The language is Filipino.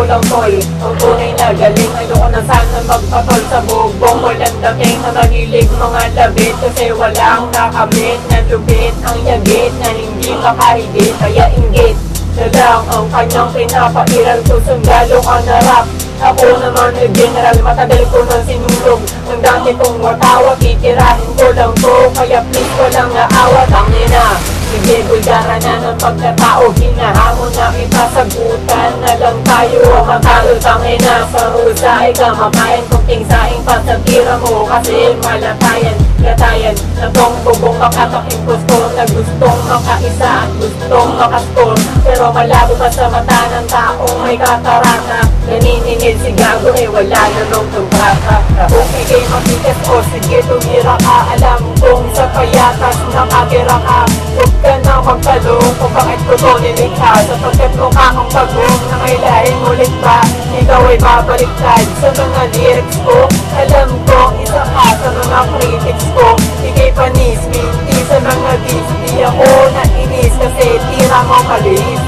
lang tol. Ang tunay na galing, ayoko na sana magpatol sa bubong. Walang dating na mahilig mga labit, kasi walang nakamit na lubit. Ang yagit na hindi makahigit, kaya inggit na lang ang kanyang pinapairal ko. Sundalo ka na rap, ako naman na general. Matagal ko nang sinulog ng dati kong matawa. Titirahin ko lang to, kaya please walang aawa. Tangina, sige bulgara na ng pagkatao. Hinahamon na kita, sagutan na lang tayo. Matalo tangina, sa husay ka makain. Kunting saing pa sa tira mo, kasi malatayan. Gatayan na tong bubong makataking gusto na gustong makaisa at gustong makaskor. Pero malabo pa sa mata ng taong may katarata. Naniningil si gago, wala na nung tumbraka. Kung ikay makikas o sige tumira ka, alam kong sa payatas nakatira ka. Huwag ka na magtalong kung bakit ko to nilikha, sapagkat mukha kong bagong na may lahing ulit pa. Ikaw ay babaliktad sa mga lyrics ko. Alam ko isa ka sa mga critics ko. Ikay panis, minti sa mga dis. Di ako nainis kasi tira mo kalis.